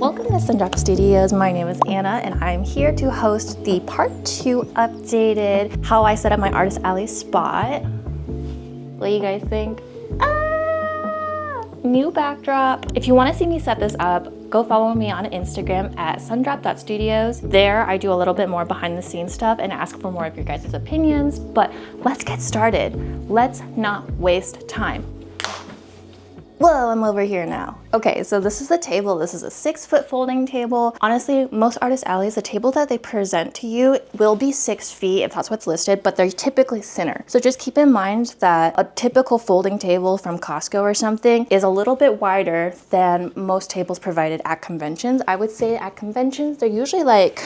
Welcome to Sundrop Studios. My name is Anna and I'm here to host the part 2 updated how I set up my Artist Alley spot. What do you guys think? New backdrop. If you want to see me set this up, go follow me on Instagram at sundrop.studios. There I do a little bit more behind the scenes stuff and ask for more of your guys' opinions, but let's get started. Let's not waste time. Whoa, I'm over here now. Okay, so this is the table. This is a 6-foot folding table. Honestly, most Artist Alleys, the table that they present to you will be 6 feet if that's what's listed, but they're typically thinner. So just keep in mind that a typical folding table from Costco or something is a little bit wider than most tables provided at conventions. I would say at conventions, they're usually like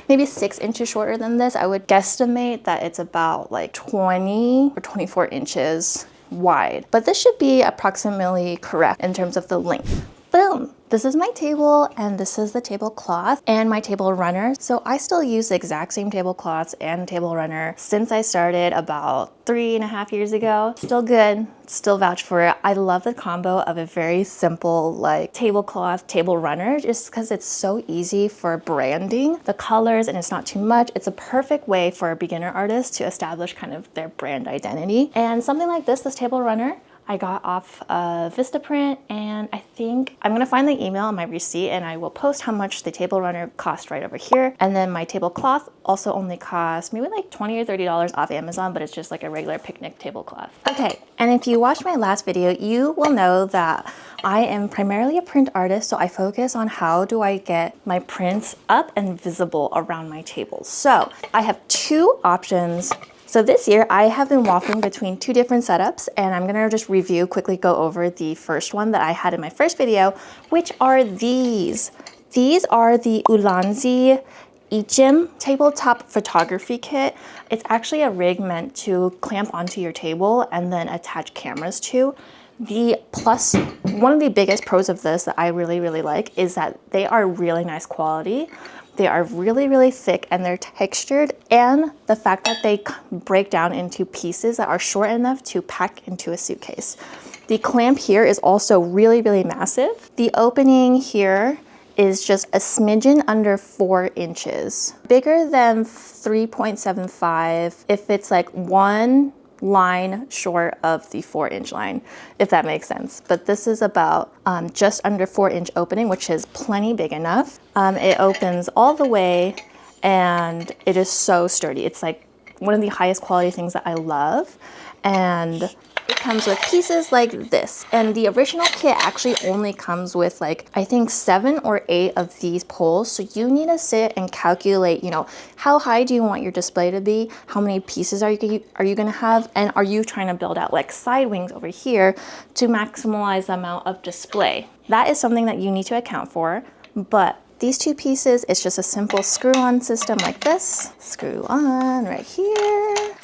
maybe 6 inches shorter than this. I would guesstimate that it's about like 20 or 24 inches wide, but this should be approximately correct in terms of the length. Boom! This is my table and this is the tablecloth and my table runner. So I still use the exact same tablecloths and table runner since I started about 3.5 years ago. Still good, still vouch for it. I love the combo of a very simple like tablecloth, table runner, just because it's so easy for branding the colors and it's not too much. It's a perfect way for a beginner artist to establish kind of their brand identity. And something like this table runner, I got off of Vistaprint, and I think I'm gonna find the email on my receipt and I will post how much the table runner cost right over here. And then my tablecloth also only cost maybe like $20 or $30 off Amazon, but it's just like a regular picnic tablecloth. Okay, and if you watched my last video, you will know that I am primarily a print artist, so I focus on how do I get my prints up and visible around my table. So I have 2 options. So this year I have been waffling between 2 different setups, and I'm gonna just quickly go over the first one that I had in my first video, which are these. These are the Ulanzi Ichim tabletop photography kit. It's actually a rig meant to clamp onto your table and then attach cameras to. One of the biggest pros of this that I really like is that they are really nice quality. They are really thick and they're textured, and the fact that they break down into pieces that are short enough to pack into a suitcase. The clamp here is also really massive. The opening here is just a smidgen under 4 inches. Bigger than 3.75 if it's like 1 line short of the 4-inch line, if that makes sense. But this is about just under 4-inch opening, which is plenty big enough. It opens all the way and it is so sturdy. It's like one of the highest quality things that I love. And it comes with pieces like this. And the original kit actually only comes with like, I think 7 or 8 of these poles. So you need to sit and calculate, how high do you want your display to be? How many pieces are you gonna have? And are you trying to build out like side wings over here to maximize the amount of display? That is something that you need to account for. But these 2 pieces, it's just a simple screw-on system like this. Screw on right here.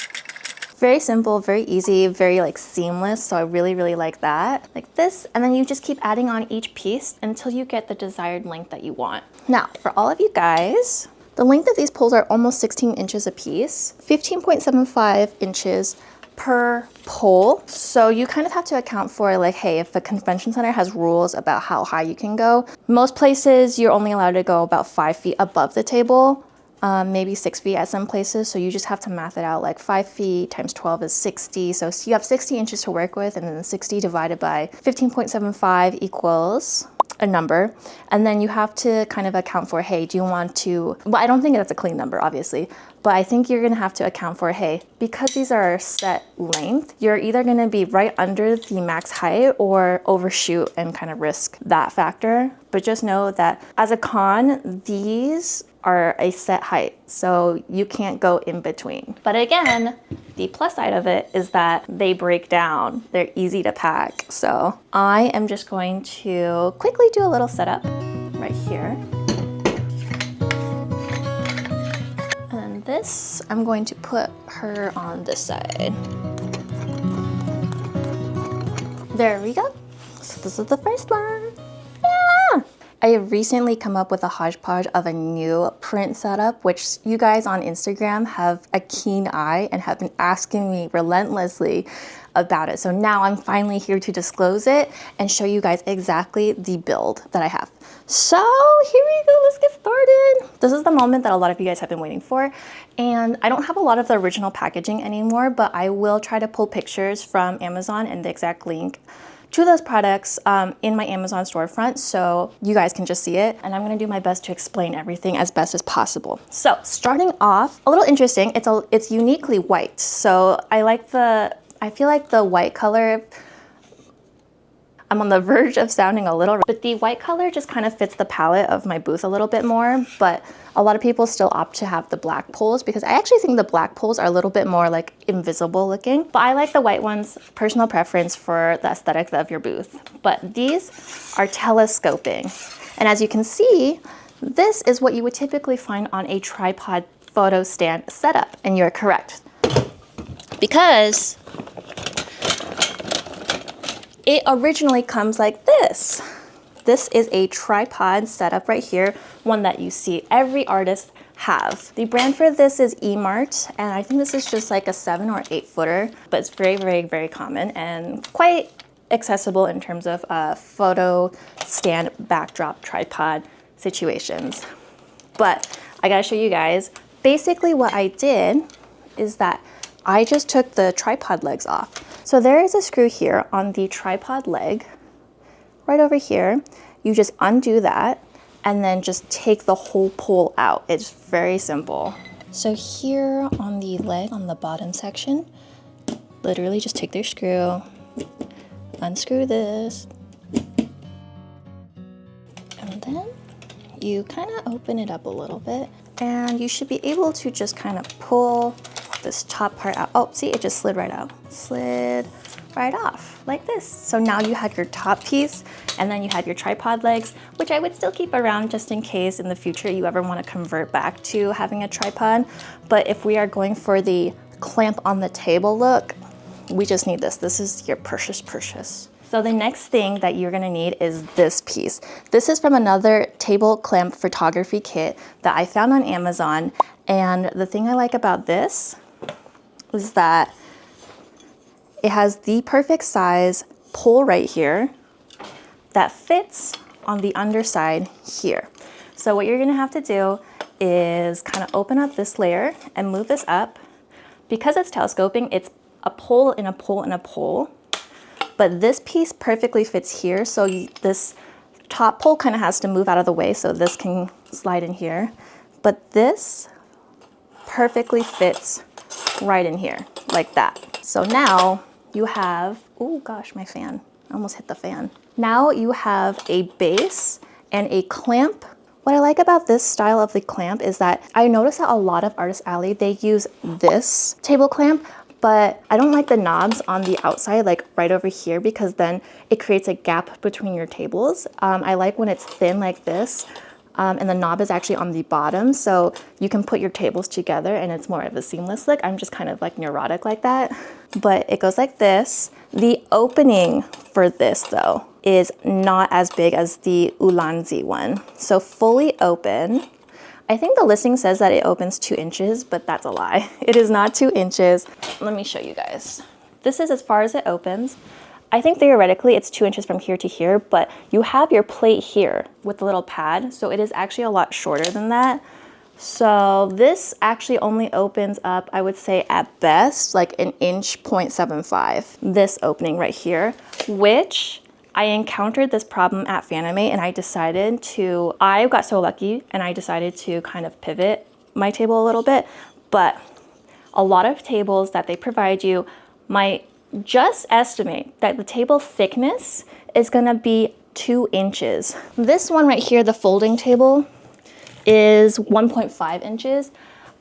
Very simple, very easy, very like seamless. So I really like that. Like this, and then you just keep adding on each piece until you get the desired length that you want. Now, for all of you guys, the length of these poles are almost 16 inches a piece, 15.75 inches per pole. So you kind of have to account for like, hey, if a convention center has rules about how high you can go, most places you're only allowed to go about 5 feet above the table. Maybe 6 feet at some places. So you just have to math it out, like 5 feet times 12 is 60. So you have 60 inches to work with, and then 60 divided by 15.75 equals a number. And then you have to kind of account for, hey, do you want to, well, I don't think that's a clean number, obviously, but I think you're gonna have to account for, hey, because these are set length, you're either gonna be right under the max height or overshoot and kind of risk that factor. But just know that as a con, these are a set height, so you can't go in between. But again, the plus side of it is that they break down. They're easy to pack. So I am just going to quickly do a little setup right here. And this, I'm going to put her on this side. There we go. So this is the first one. Yeah! I have recently come up with a hodgepodge of a new print setup, which you guys on Instagram have a keen eye and have been asking me relentlessly about it. So now I'm finally here to disclose it and show you guys exactly the build that I have. So here we go, let's get started. This is the moment that a lot of you guys have been waiting for. And I don't have a lot of the original packaging anymore, but I will try to pull pictures from Amazon and the exact link to those products in my Amazon storefront so you guys can just see it. And I'm gonna do my best to explain everything as best as possible. So starting off, a little interesting, it's uniquely white. So I feel like the white color, I'm on the verge of sounding a little, but the white color just kind of fits the palette of my booth a little bit more, but a lot of people still opt to have the black poles because I actually think the black poles are a little bit more like invisible looking, but I like the white ones, personal preference for the aesthetic of your booth. But these are telescoping. And as you can see, this is what you would typically find on a tripod photo stand setup. And you're correct, because it originally comes like this. This is a tripod setup right here, one that you see every artist have. The brand for this is eMart, and I think this is just like a 7 or 8 footer, but it's very, very, very common and quite accessible in terms of photo stand backdrop tripod situations. But I gotta show you guys, basically what I did is that I just took the tripod legs off. So there is a screw here on the tripod leg, right over here. You just undo that and then just take the whole pole out. It's very simple. So here on the leg, on the bottom section, literally just take their screw, unscrew this, and then you kind of open it up a little bit and you should be able to just kind of pull this top part out. Oh, see, it just slid right out. Slid right off like this. So now you have your top piece and then you have your tripod legs, which I would still keep around just in case in the future you ever want to convert back to having a tripod. But if we are going for the clamp on the table look, we just need this. This is your precious. So the next thing that you're gonna need is this piece. This is from another table clamp photography kit that I found on Amazon. And the thing I like about this is that it has the perfect size pole right here that fits on the underside here. So what you're gonna have to do is kind of open up this layer and move this up. Because it's telescoping, it's a pole and a pole and a pole, but this piece perfectly fits here. So this top pole kind of has to move out of the way so this can slide in here, but this perfectly fits right in here like that. So now you have, oh gosh, my fan, I almost hit the fan. Now you have a base and a clamp. What I like about this style of the clamp is that I noticed that a lot of Artist Alley, they use this table clamp, but I don't like the knobs on the outside, like right over here, because then it creates a gap between your tables. I like when it's thin like this. And the knob is actually on the bottom, so you can put your tables together and it's more of a seamless look. I'm just kind of like neurotic like that, but it goes like this. The opening for this though is not as big as the Ulanzi one. So fully open. I think the listing says that it opens 2 inches, but that's a lie. It is not 2 inches. Let me show you guys. This is as far as it opens. I think theoretically it's 2 inches from here to here, but you have your plate here with the little pad, so it is actually a lot shorter than that. So this actually only opens up, I would say at best, like 1.75 inches. This opening right here, which I encountered this problem at Fanime and I got so lucky and I decided to kind of pivot my table a little bit, but a lot of tables that they provide you might just estimate that the table thickness is gonna be 2 inches. This one right here, the folding table, is 1.5 inches,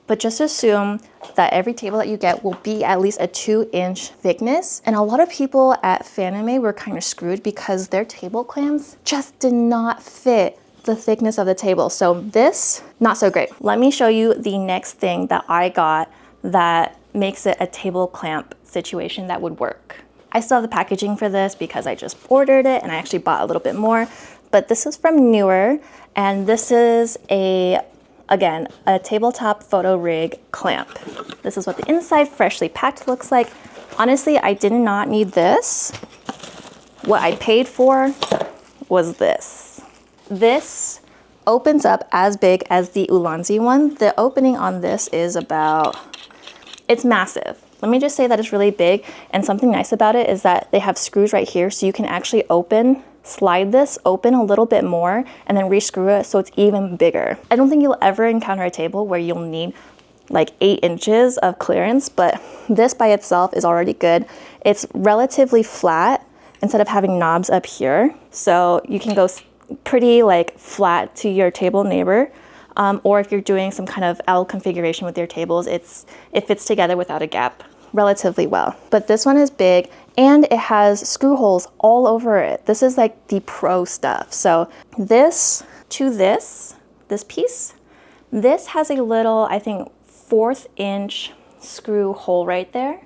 but just assume that every table that you get will be at least a 2-inch thickness. And a lot of people at Fanime were kind of screwed because their table clamps just did not fit the thickness of the table. So this, not so great. Let me show you the next thing that I got that makes it a table clamp situation that would work. I still have the packaging for this because I just ordered it and I actually bought a little bit more, but this is from Newer, and this is again, a tabletop photo rig clamp. This is what the inside freshly packed looks like. Honestly, I did not need this. What I paid for was this. This opens up as big as the Ulanzi one. The opening on this is it's massive. Let me just say that it's really big, and something nice about it is that they have screws right here, so you can actually slide this open a little bit more and then rescrew it so it's even bigger. I don't think you'll ever encounter a table where you'll need like 8 inches of clearance, but this by itself is already good. It's relatively flat instead of having knobs up here, so you can go pretty like flat to your table neighbor, or if you're doing some kind of L configuration with your tables, it fits together without a gap relatively well. But this one is big, and it has screw holes all over it. This is like the pro stuff. So this piece, this has a little, I think, 1/4 inch screw hole right there.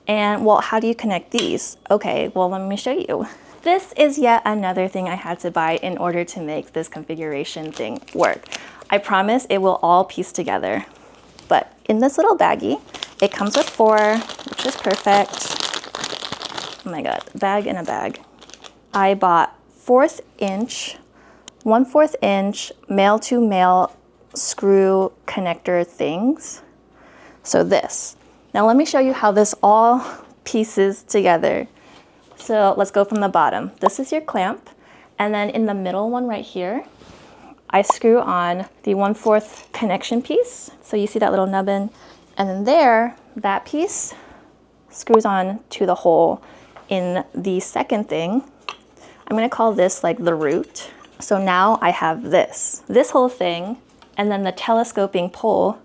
And well, how do you connect these? Okay, well, let me show you. This is yet another thing I had to buy in order to make this configuration thing work. I promise it will all piece together. But in this little baggie, it comes with 4, which is perfect. Oh my God, bag in a bag. I bought 1/4 inch male to male screw connector things. So this. Now let me show you how this all pieces together. So let's go from the bottom. This is your clamp, and then in the middle one right here, I screw on the 1/4 connection piece. So you see that little nubbin, and then there, that piece screws on to the hole in the second thing. I'm gonna call this like the root. So now I have this whole thing, and then the telescoping pole,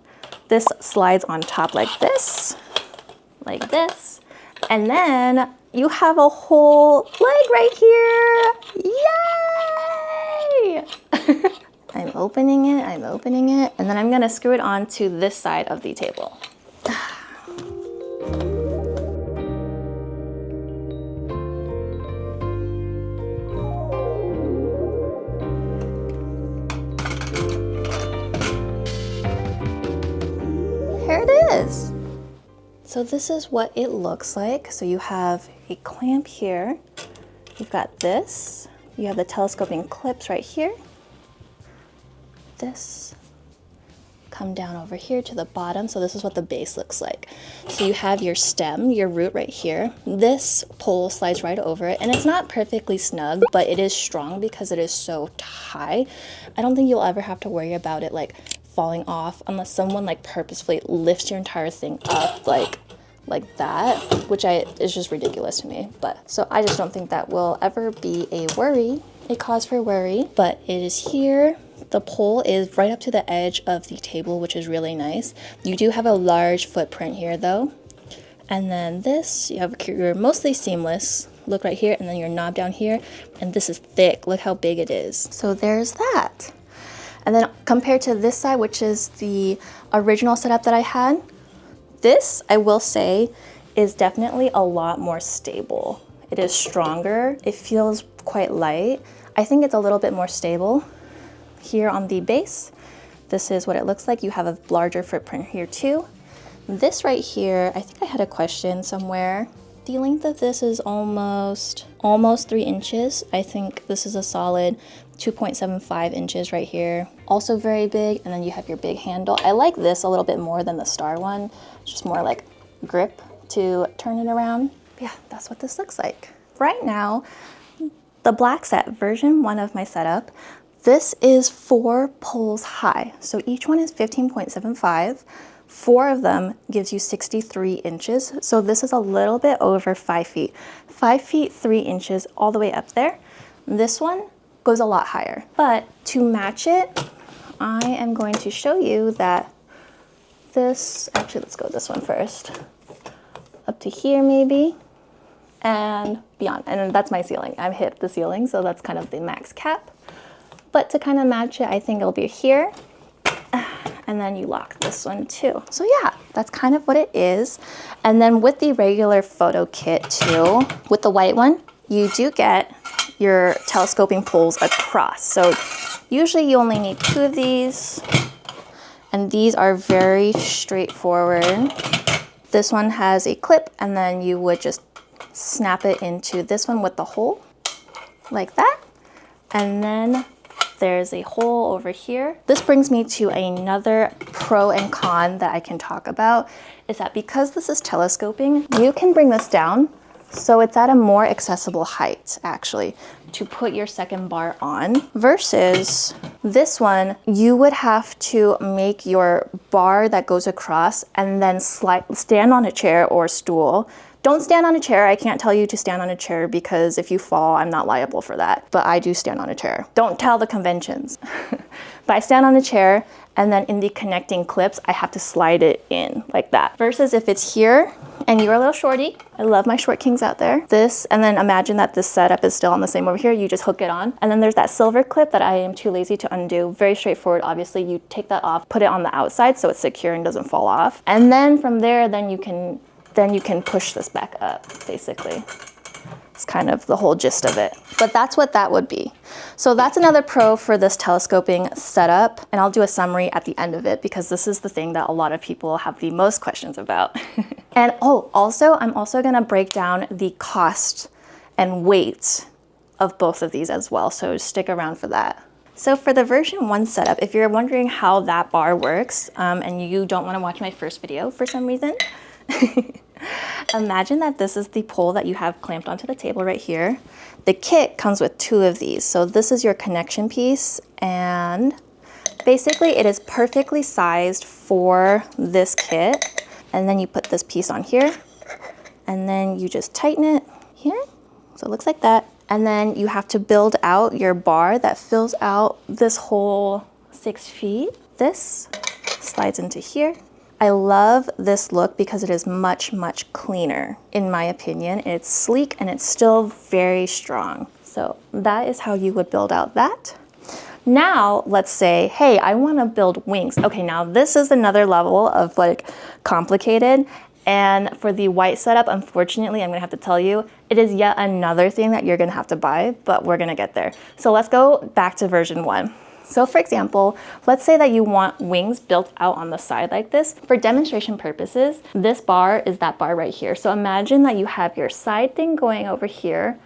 this slides on top like this, and then you have a whole leg right here. Yay! I'm opening it, and then I'm gonna screw it on to this side of the table. Here it is. So this is what it looks like. So you have a clamp here. You've got this. You have the telescoping clips right here. This. Come down over here to the bottom. So this is what the base looks like. So you have your stem, your root right here. This pole slides right over it, and it's not perfectly snug, but it is strong because it is so high. I don't think you'll ever have to worry about it like falling off unless someone like purposefully lifts your entire thing up like that, which is just ridiculous to me. But so I just don't think that will ever be a cause for worry. But it is here. The pole is right up to the edge of the table, which is really nice. You do have a large footprint here though. And then this, you have your mostly seamless look right here, and then your knob down here, and this is thick. Look how big it is. So there's that. And then compared to this side, which is the original setup that I had, this, I will say, is definitely a lot more stable. It is stronger. It feels quite light. I think it's a little bit more stable. Here on the base, this is what it looks like. You have a larger footprint here too. This right here, I think I had a question somewhere. The length of this is almost 3 inches. I think this is a solid 2.75 inches right here. Also very big, and then you have your big handle. I like this a little bit more than the star one. It's just more like grip to turn it around. But yeah, that's what this looks like. Right now, the black set, version 1 of my setup, this is 4 poles high. So each one is 15.75. 4 of them gives you 63 inches. So this is a little bit over 5 feet. 5 feet, 3 inches all the way up there. This one goes a lot higher. But to match it, I am going to show you that this, actually let's go this one first. Up to here maybe, and beyond. And that's my ceiling. I've hit the ceiling, so that's kind of the max cap. But to kind of match it, I think it'll be here. And then you lock this one too. So yeah, that's kind of what it is. And then with the regular photo kit too, with the white one, you do get your telescoping poles across. So usually you only need 2 of these, and these are very straightforward. This one has a clip, and then you would just snap it into this one with the hole, like that. And then there's a hole over here. This brings me to another pro and con that I can talk about, is that because this is telescoping, you can bring this down so it's at a more accessible height, actually, to put your second bar on, versus this one, you would have to make your bar that goes across and then stand on a chair or stool. Don't stand on a chair. I can't tell you to stand on a chair because if you fall, I'm not liable for that. But I do stand on a chair. Don't tell the conventions. But I stand on a chair, and then in the connecting clips, I have to slide it in like that. Versus if it's here and you're a little shorty, I love my short kings out there. This, and then imagine that this setup is still on the same over here. You just hook it on. And then there's that silver clip that I am too lazy to undo. Very straightforward. Obviously, you take that off, put it on the outside so it's secure and doesn't fall off. And then from there, then you can push this back up, basically. It's kind of the whole gist of it. But that's what that would be. So that's another pro for this telescoping setup. And I'll do a summary at the end of it because this is the thing that a lot of people have the most questions about. And also, I'm also gonna break down the cost and weight of both of these as well. So stick around for that. So for the version 1 setup, if you're wondering how that bar works and you don't wanna watch my first video for some reason, imagine that this is the pole that you have clamped onto the table right here. The kit comes with 2 of these. So this is your connection piece, and basically it is perfectly sized for this kit. And then you put this piece on here, and then you just tighten it here. So it looks like that. And then you have to build out your bar that fills out this whole 6 feet. This slides into here. I love this look because it is much, much cleaner, in my opinion. It's sleek and it's still very strong. So that is how you would build out that. Now, let's say, hey, I wanna build wings. Okay, now this is another level of like complicated. And for the white setup, unfortunately, I'm gonna have to tell you, it is yet another thing that you're gonna have to buy, but we're gonna get there. So let's go back to version 1. So for example, let's say that you want wings built out on the side like this. For demonstration purposes, this bar is that bar right here. So imagine that you have your side thing going over here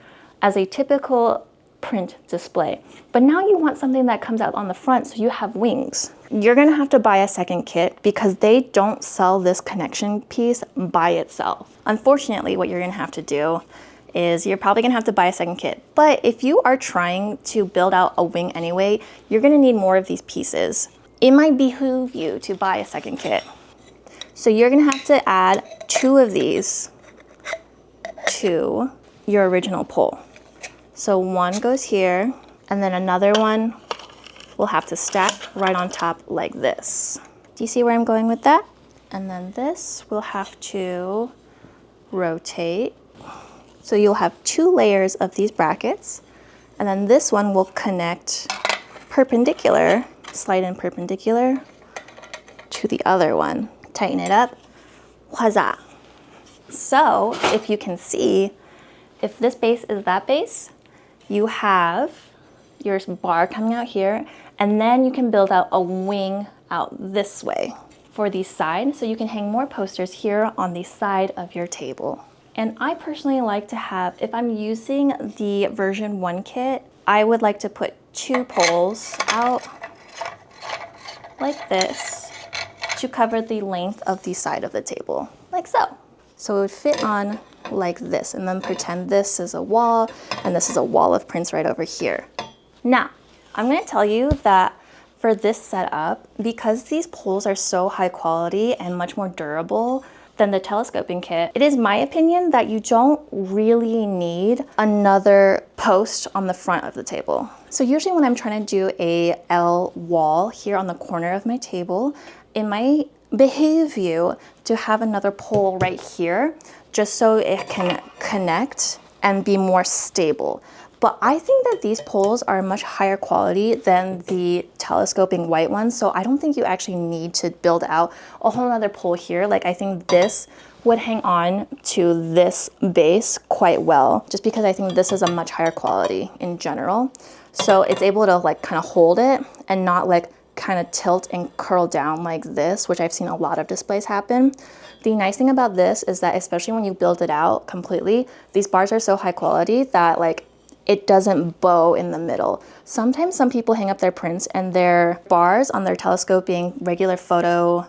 as a typical print display. But now you want something that comes out on the front so you have wings. You're gonna have to buy a second kit because they don't sell this connection piece by itself. Unfortunately, what you're gonna have to do is you're probably gonna have to buy a second kit. But if you are trying to build out a wing anyway, you're gonna need more of these pieces. It might behoove you to buy a second kit. So you're gonna have to add 2 of these to your original pole. So one goes here, and then another one will have to stack right on top like this. Do you see where I'm going with that? And then this will have to rotate. So you'll have 2 layers of these brackets, and then this one will connect perpendicular, slide in perpendicular to the other one. Tighten it up, huzzah. So if you can see, if this base is that base, you have your bar coming out here, and then you can build out a wing out this way for the side, so you can hang more posters here on the side of your table. And I personally like to have, if I'm using the version 1 kit, I would like to put 2 poles out like this to cover the length of the side of the table, like so. So it would fit on like this, and then pretend this is a wall, and this is a wall of prints right over here. Now, I'm gonna tell you that for this setup, because these poles are so high quality and much more durable than the telescoping kit, it is my opinion that you don't really need another post on the front of the table. So usually when I'm trying to do a L wall here on the corner of my table, it might behoove you to have another pole right here just so it can connect and be more stable. But I think that these poles are much higher quality than the telescoping white ones. So I don't think you actually need to build out a whole other pole here. Like I think this would hang on to this base quite well, just because I think this is a much higher quality in general. So it's able to like kind of hold it and not like kind of tilt and curl down like this, which I've seen a lot of displays happen. The nice thing about this is that especially when you build it out completely, these bars are so high quality that like it doesn't bow in the middle. Sometimes some people hang up their prints and their bars on their telescoping regular photo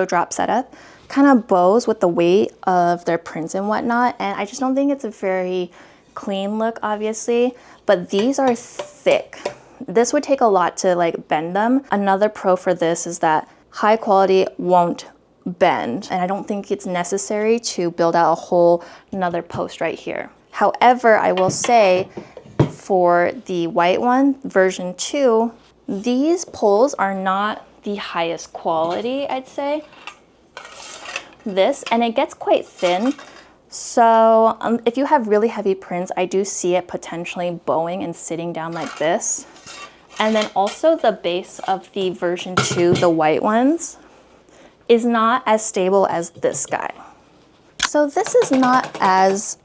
drop setup, kind of bows with the weight of their prints and whatnot. And I just don't think it's a very clean look, obviously, but these are thick. This would take a lot to like bend them. Another pro for this is that high quality won't bend. And I don't think it's necessary to build out a whole another post right here. However, I will say for the white one, version 2, these poles are not the highest quality, I'd say. This, and it gets quite thin. So if you have really heavy prints, I do see it potentially bowing and sitting down like this. And then also the base of the version 2, the white ones, is not as stable as this guy. So this is not as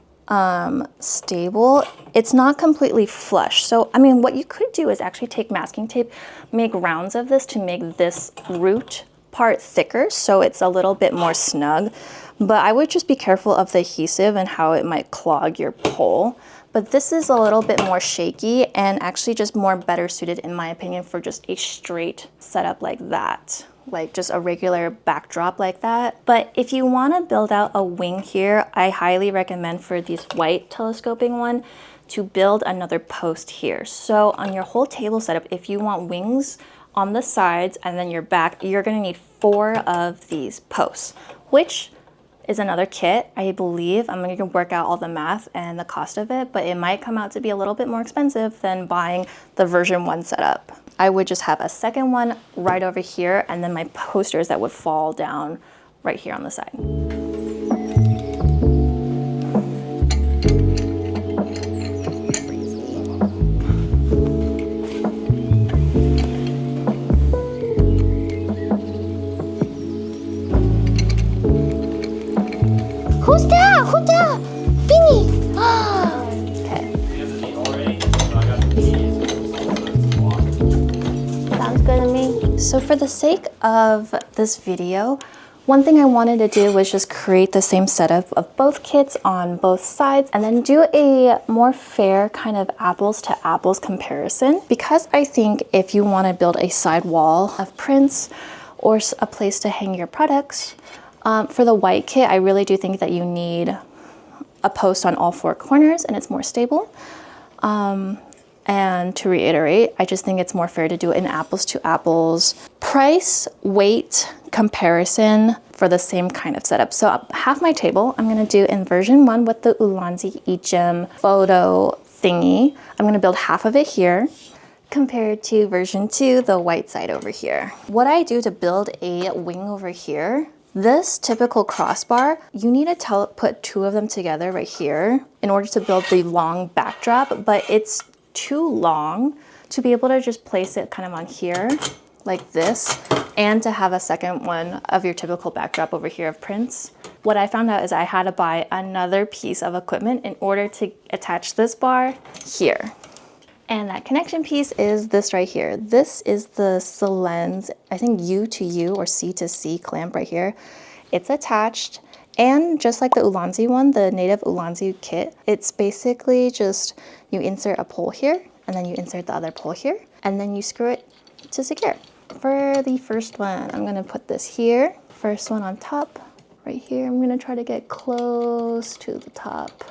stable. It's not completely flush. So, I mean, what you could do is actually take masking tape, make rounds of this to make this root part thicker so it's a little bit more snug. But I would just be careful of the adhesive and how it might clog your pole. But this is a little bit more shaky and actually just more better suited, in my opinion, for just a straight setup like that. Like just a regular backdrop like that. But if you want to build out a wing here, I highly recommend for this white telescoping one to build another post here. So on your whole table setup, if you want wings on the sides and then your back, you're going to need 4 of these posts, which is another kit, I believe. I'm going to work out all the math and the cost of it, but it might come out to be a little bit more expensive than buying the version 1 setup. I would just have a second one right over here and then my posters that would fall down right here on the side. Who's that? Who's that? Beanie! Sounds good to me. So for the sake of this video, one thing I wanted to do was just create the same setup of both kits on both sides and then do a more fair kind of apples to apples comparison. Because I think if you want to build a side wall of prints or a place to hang your products, for the white kit, I really do think that you need a post on all 4 corners and it's more stable. And to reiterate, I just think it's more fair to do an apples to apples price weight comparison for the same kind of setup. So half my table I'm going to do in version 1 with the Ulanzi Ichem photo thingy. I'm going to build half of it here compared to version 2, the white side over here. What I do to build a wing over here, this typical crossbar, you need to put 2 of them together right here in order to build the long backdrop, but it's too long to be able to just place it kind of on here like this and to have a second one of your typical backdrop over here of prints. What I found out is I had to buy another piece of equipment in order to attach this bar here. And that connection piece is this right here. This is the Silenz, I think U to U or C to C clamp right here. It's attached, and just like the Ulanzi one, the native Ulanzi kit, it's basically just you insert a pole here and then you insert the other pole here and then you screw it to secure. For the first one, I'm gonna put this here. First one on top right here. I'm gonna try to get close to the top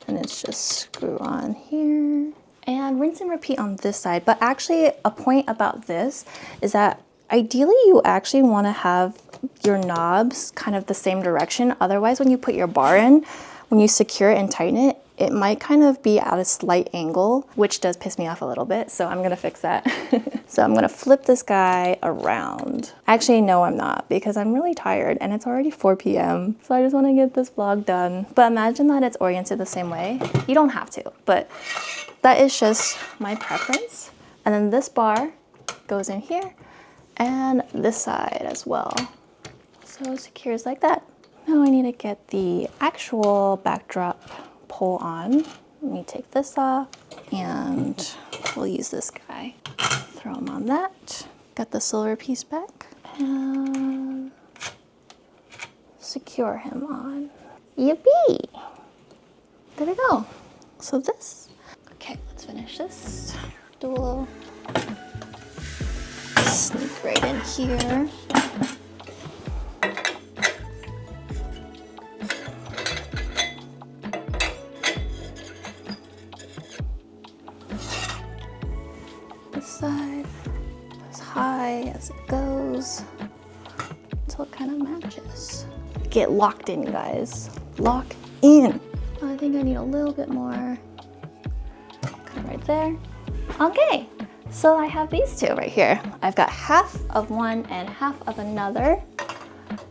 and it's just screw on here. And rinse and repeat on this side. But actually a point about this is that ideally you actually want to have your knobs kind of the same direction. Otherwise, when you put your bar in, when you secure it and tighten it, it might kind of be at a slight angle, which does piss me off a little bit, so I'm gonna fix that. So I'm gonna flip this guy around. Actually, no, I'm not, because I'm really tired and it's already 4 p.m. So I just wanna get this vlog done. But imagine that it's oriented the same way. You don't have to, but that is just my preference. And then this bar goes in here and this side as well. So it secures like that. Now I need to get the actual backdrop pole on. Let me take this off and we'll use this guy. Throw him on that. Got the silver piece back and secure him on. Yippee! There we go. So this. Okay, let's finish this. Do a little sneak right in here. Side as high as it goes until it kind of matches. Get locked in, guys. Lock in. I think I need a little bit more. Kind of right there. Okay, so I have these two right here. I've got half of one and half of another.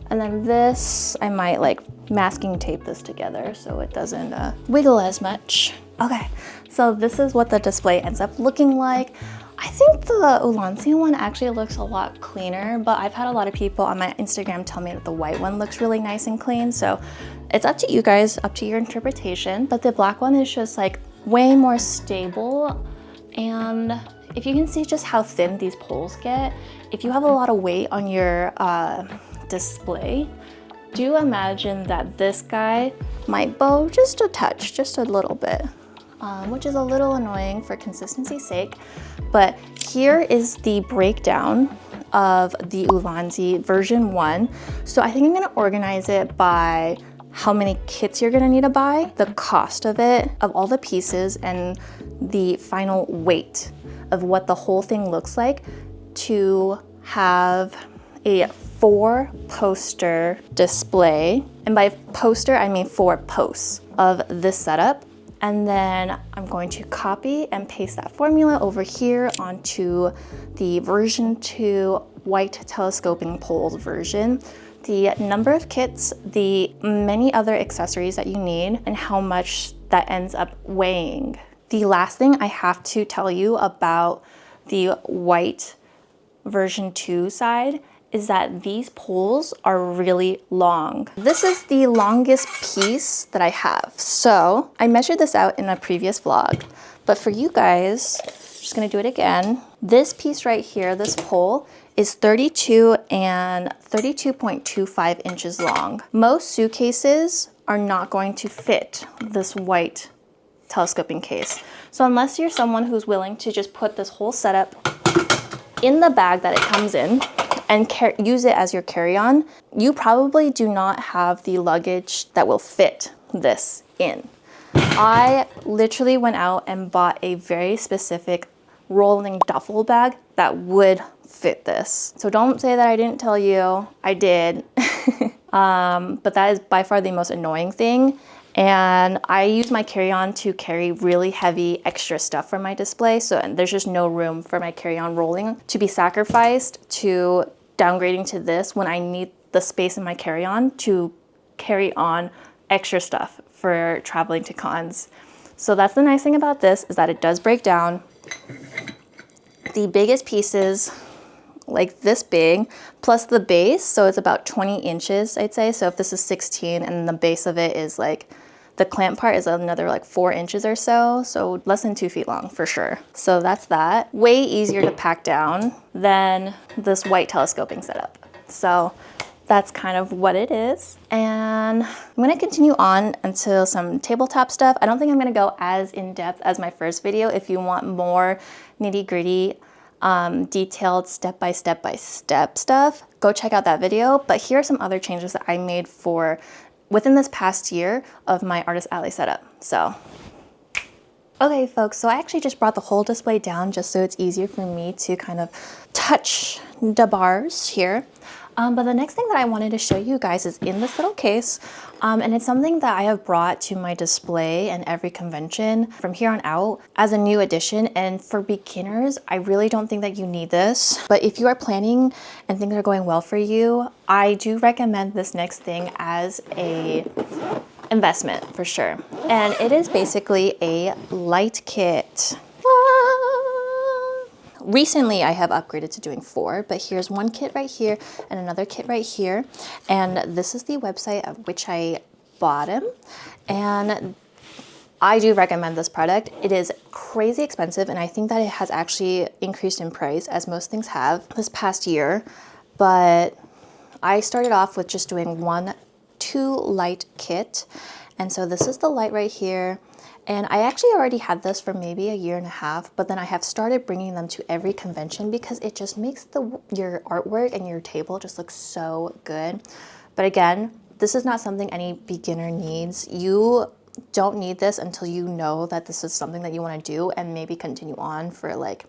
And then this, I might like masking tape this together so it doesn't wiggle as much. Okay, so this is what the display ends up looking like. I think the Ulanzi one actually looks a lot cleaner, but I've had a lot of people on my Instagram tell me that the white one looks really nice and clean. So it's up to you guys, up to your interpretation. But the black one is just like way more stable. And if you can see just how thin these poles get, if you have a lot of weight on your display, do imagine that this guy might bow just a touch, just a little bit. Which is a little annoying for consistency's sake. But here is the breakdown of the Ulanzi version 1. So I think I'm gonna organize it by how many kits you're gonna need to buy, the cost of it, of all the pieces, and the final weight of what the whole thing looks like to have a 4-poster display. And by poster, I mean 4 posts of this setup. And then I'm going to copy and paste that formula over here onto the version 2 white telescoping poles version, the number of kits, the many other accessories that you need, and how much that ends up weighing. The last thing I have to tell you about the white version 2 side is that these poles are really long. This is the longest piece that I have. So I measured this out in a previous vlog, but for you guys, I'm just gonna do it again. This piece right here, this pole, is 32 and 32.25 inches long. Most suitcases are not going to fit this white telescoping case. So unless you're someone who's willing to just put this whole setup in the bag that it comes in, and use it as your carry-on, you probably do not have the luggage that will fit this in. I literally went out and bought a very specific rolling duffel bag that would fit this. So don't say that I didn't tell you, I did. But that is by far the most annoying thing. And I use my carry-on to carry really heavy extra stuff for my display. So there's just no room for my carry-on rolling to be sacrificed to downgrading to this when I need the space in my carry-on to carry on extra stuff for traveling to cons. So that's the nice thing about this, is that it does break down. The biggest pieces, like this big, plus the base, so it's about 20 inches, I'd say. So if this is 16 and the base of it is like, the clamp part is another like 4 inches or so, so less than 2 feet long for sure. So that's that. Way easier to pack down than this white telescoping setup. So that's kind of what it is. And I'm gonna continue on into some tabletop stuff. I don't think I'm gonna go as in depth as my first video. If you want more nitty gritty, detailed step-by-step stuff, go check out that video. But here are some other changes that I made for within this past year of my Artist Alley setup. So, okay folks, so I actually just brought the whole display down just so it's easier for me to kind of touch the bars here. But the next thing that I wanted to show you guys is in this little case, and it's something that I have brought to my display and every convention from here on out as a new addition. And for beginners, I really don't think that you need this, but if you are planning and things are going well for you, I do recommend this next thing as a investment for sure. And it is basically a light kit. Recently, I have upgraded to doing 4, but here's one kit right here and another kit right here. And this is the website of which I bought them. And I do recommend this product. It is crazy expensive, and I think that it has actually increased in price, as most things have this past year. But I started off with just doing 2 light kit. And so this is the light right here. And I actually already had this for maybe a year and a half, but then I have started bringing them to every convention because it just makes your artwork and your table just look so good. But again, this is not something any beginner needs. You don't need this until you know that this is something that you want to do and maybe continue on for like,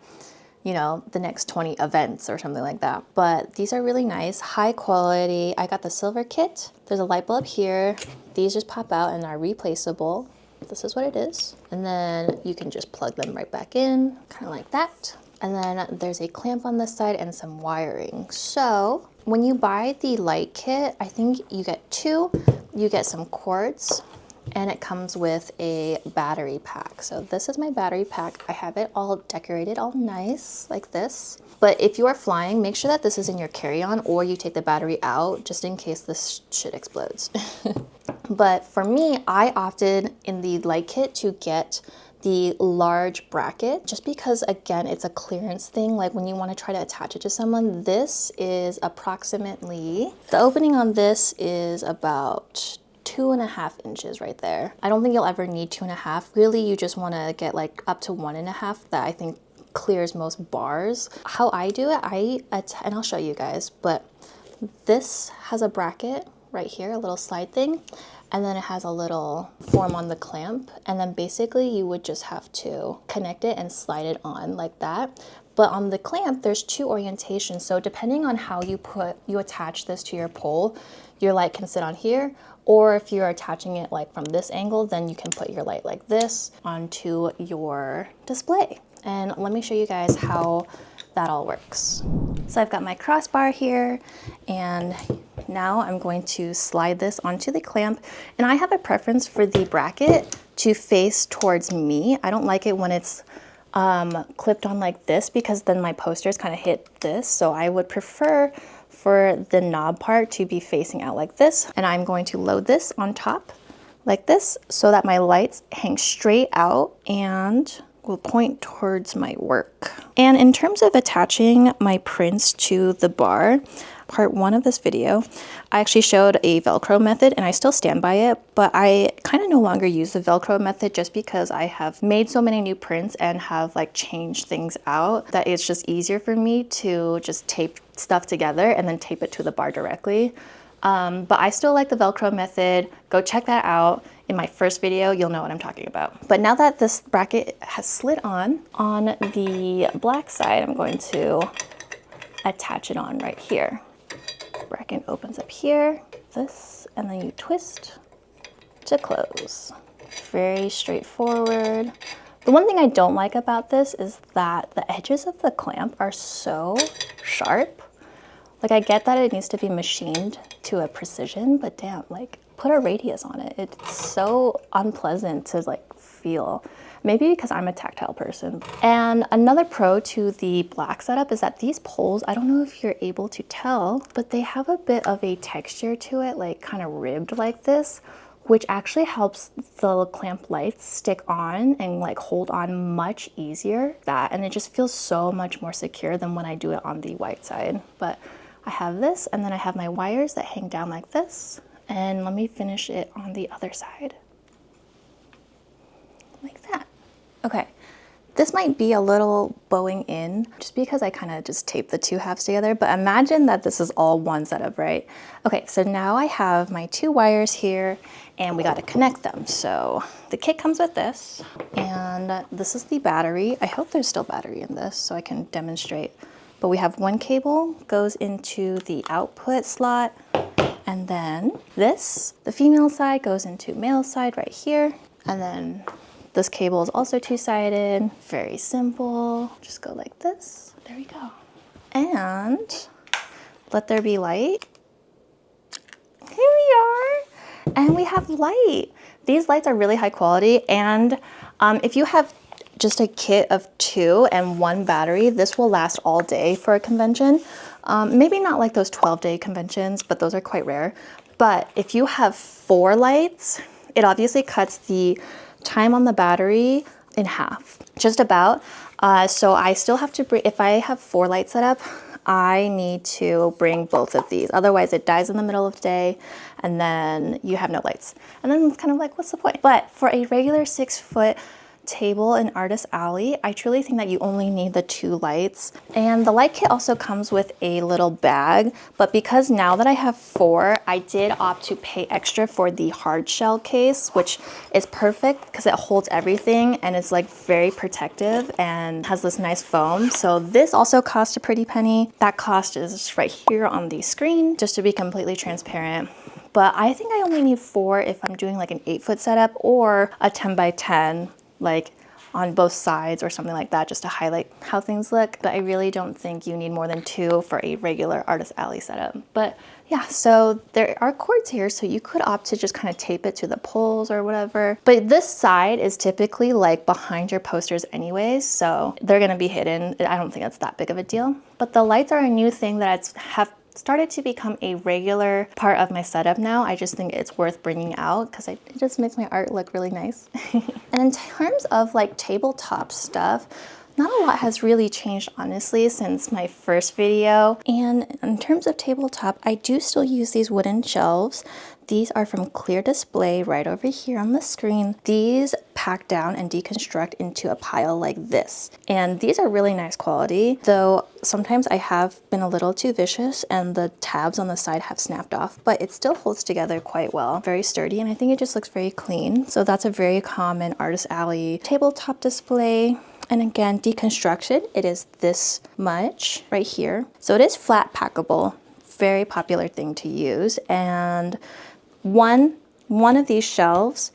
you know, the next 20 events or something like that. But these are really nice, high quality. I got the silver kit. There's a light bulb here. These just pop out and are replaceable. This is what it is. And then you can just plug them right back in, kind of like that. And then there's a clamp on this side and some wiring. So when you buy the light kit, I think you get 2, you get some cords, and it comes with a battery pack. So this is my battery pack. I have it all decorated all nice like this. But if you are flying, make sure that this is in your carry-on or you take the battery out just in case this shit explodes. But for me, I opted in the light kit to get the large bracket just because, again, it's a clearance thing. Like when you want to try to attach it to someone, this is approximately, the opening on this is about 2.5 inches right there. I don't think you'll ever need 2.5. Really, you just want to get like up to 1.5. That I think clears most bars. How I do it, and I'll show you guys, but this has a bracket right here, a little slide thing, and then it has a little form on the clamp, and then basically you would just have to connect it and slide it on like that. But on the clamp, there's 2 orientations. So depending on how you attach this to your pole, your light can sit on here, or if you're attaching it like from this angle, then you can put your light like this onto your display. And let me show you guys how that all works. So I've got my crossbar here, and now I'm going to slide this onto the clamp. And I have a preference for the bracket to face towards me. I don't like it when it's clipped on like this because then my posters kind of hit this. So I would prefer for the knob part to be facing out like this. And I'm going to load this on top like this so that my lights hang straight out and will point towards my work. And in terms of attaching my prints to the bar, part 1 of this video, I actually showed a Velcro method, and I still stand by it, but I kind of no longer use the Velcro method just because I have made so many new prints and have like changed things out that it's just easier for me to just tape stuff together and then tape it to the bar directly. But I still like the Velcro method. Go check that out. In my first video, you'll know what I'm talking about. But now that this bracket has slid on the black side, I'm going to attach it on right here. Bracket opens up here, this, and then you twist to close. Very straightforward. The one thing I don't like about this is that the edges of the clamp are so sharp. Like, I get that it needs to be machined to a precision, but damn, like, put a radius on it. It's so unpleasant to like feel. Maybe because I'm a tactile person. And another pro to the black setup is that these poles, I don't know if you're able to tell, but they have a bit of a texture to it, like kind of ribbed like this, which actually helps the clamp lights stick on and like hold on much easier. And it just feels so much more secure than when I do it on the white side. But I have this, and then I have my wires that hang down like this. And let me finish it on the other side. Like that. Okay, this might be a little bowing in just because I kind of just taped the 2 halves together, but imagine that this is all one setup, right? Okay, so now I have my 2 wires here and we got to connect them. So the kit comes with this, and this is the battery. I hope there's still battery in this so I can demonstrate but we have one cable goes into the output slot, and then this, the female side, goes into male side right here, and then this cable is also two-sided. Very simple. Just go like this. There we go. And let there be light. Here we are. And we have light. These lights are really high quality, and if you have just a kit of 2 and 1 battery, this will last all day for a convention. Maybe not like those 12-day conventions, but those are quite rare. But if you have 4 lights, it obviously cuts the time on the battery in half, just about. So I still have to bring, if I have 4 lights set up, I need to bring both of these. Otherwise it dies in the middle of the day and then you have no lights. And then it's kind of like, what's the point? But for a regular 6-foot table in Artist Alley, I truly think that you only need the 2 lights. And the light kit also comes with a little bag, but because now that I have 4, I did opt to pay extra for the hard shell case, which is perfect because it holds everything and it's like very protective and has this nice foam. So this also cost a pretty penny. That cost is right here on the screen, just to be completely transparent. But I think I only need 4 if I'm doing like an 8-foot setup or a 10 by 10, like on both sides or something like that, just to highlight how things look. But I really don't think you need more than 2 for a regular Artist Alley setup. But yeah, so there are cords here, so you could opt to just kind of tape it to the poles or whatever. But this side is typically like behind your posters anyways, so they're gonna be hidden. I don't think that's that big of a deal. But the lights are a new thing that have started to become a regular part of my setup now. I just think it's worth bringing out because it just makes my art look really nice. And in terms of like tabletop stuff, not a lot has really changed honestly since my first video. And in terms of tabletop, I do still use these wooden shelves. These are from Clear Display right over here on the screen. These pack down and deconstruct into a pile like this. And these are really nice quality, though sometimes I have been a little too vicious and the tabs on the side have snapped off, but it still holds together quite well. Very sturdy, and I think it just looks very clean. So that's a very common Artist Alley tabletop display. And again, deconstruction, it is this much right here. So it is flat packable, very popular thing to use. And one of these shelves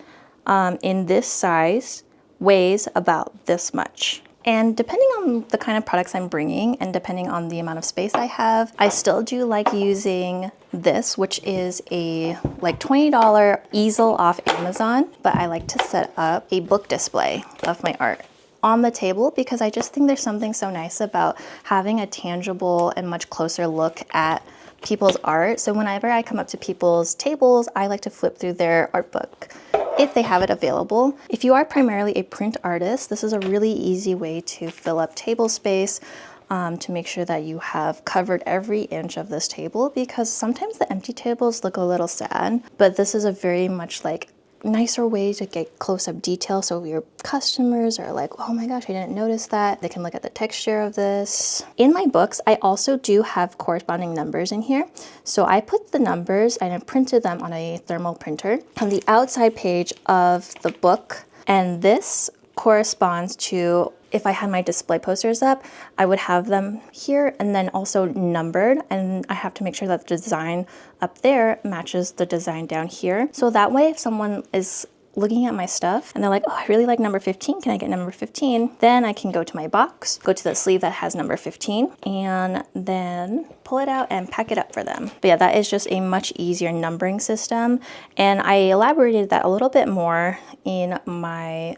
in this size weighs about this much. And depending on the kind of products I'm bringing and depending on the amount of space I have, I still do like using this, which is a like $20 easel off Amazon, but I like to set up a book display of my art on the table because I just think there's something so nice about having a tangible and much closer look at people's art. So whenever I come up to people's tables, I like to flip through their art book if they have it available. If you are primarily a print artist, this is a really easy way to fill up table space, to make sure that you have covered every inch of this table, because sometimes the empty tables look a little sad, but this is a very much like nicer way to get close-up detail, so your customers are like, oh my gosh, I didn't notice that. They can look at the texture of this. In my books, I also do have corresponding numbers in here. So I put the numbers and I printed them on a thermal printer on the outside page of the book, and this corresponds to, if I had my display posters up, I would have them here and then also numbered, and I have to make sure that the design up there matches the design down here. So that way, if someone is looking at my stuff and they're like, oh, I really like number 15, can I get number 15? Then I can go to my box, go to the sleeve that has number 15, and then pull it out and pack it up for them. But yeah, that is just a much easier numbering system. And I elaborated that a little bit more in my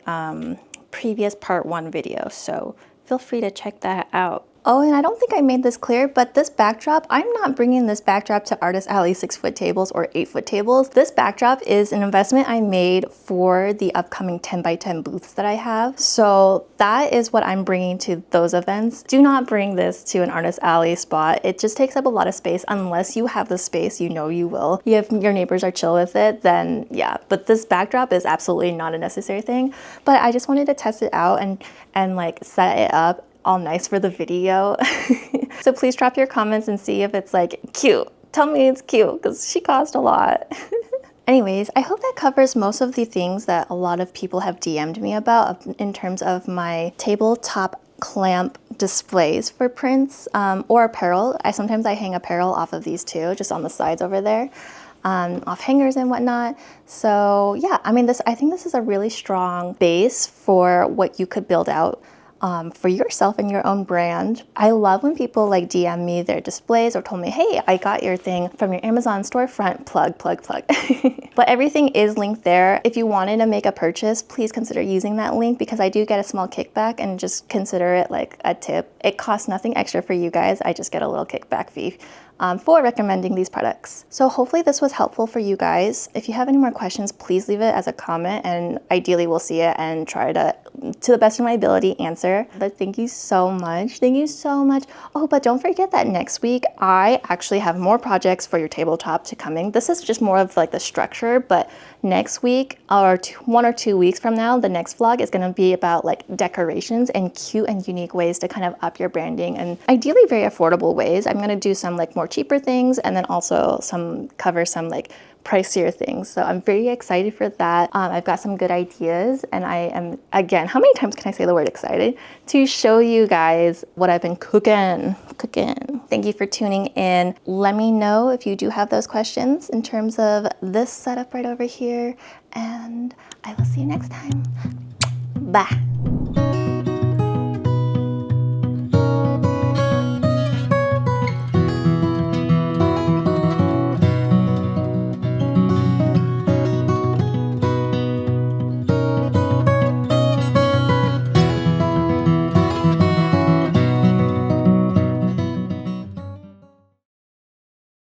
previous part 1 video, so feel free to check that out. Oh, and I don't think I made this clear, but this backdrop, I'm not bringing this backdrop to Artist Alley 6-foot tables or 8-foot tables. This backdrop is an investment I made for the upcoming 10 by 10 booths that I have. So that is what I'm bringing to those events. Do not bring this to an Artist Alley spot. It just takes up a lot of space unless you have the space, you know you will. If your neighbors are chill with it, then yeah. But this backdrop is absolutely not a necessary thing. But I just wanted to test it out and like set it up all nice for the video. So please drop your comments and see if it's like cute. Tell me it's cute because she cost a lot. Anyways, I hope that covers most of the things that a lot of people have DM'd me about in terms of my tabletop clamp displays for prints or apparel. Sometimes I hang apparel off of these too, just on the sides over there, off hangers and whatnot. So yeah, I mean, I think this is a really strong base for what you could build out for yourself and your own brand. I love when people like DM me their displays or told me, hey, I got your thing from your Amazon storefront, plug. But everything is linked there. If you wanted to make a purchase, please consider using that link because I do get a small kickback, and just consider it like a tip. It costs nothing extra for you guys. I just get a little kickback fee for recommending these products. So hopefully this was helpful for you guys. If you have any more questions, please leave it as a comment, and ideally we'll see it and try to the best of my ability, answer. But thank you so much. Thank you so much. Oh, but don't forget that next week, I actually have more projects for your tabletop to coming. This is just more of like the structure, but next week or 1 or 2 weeks from now, the next vlog is gonna be about like decorations and cute and unique ways to kind of up your branding, and ideally very affordable ways. I'm gonna do some like more cheaper things, and then also cover some like pricier things. So I'm very excited for that. I've got some good ideas, and I am, again, how many times can I say the word excited, to show you guys what I've been cooking. Thank you for tuning in. Let me know if you do have those questions in terms of this setup right over here, and I will see you next time. Bye.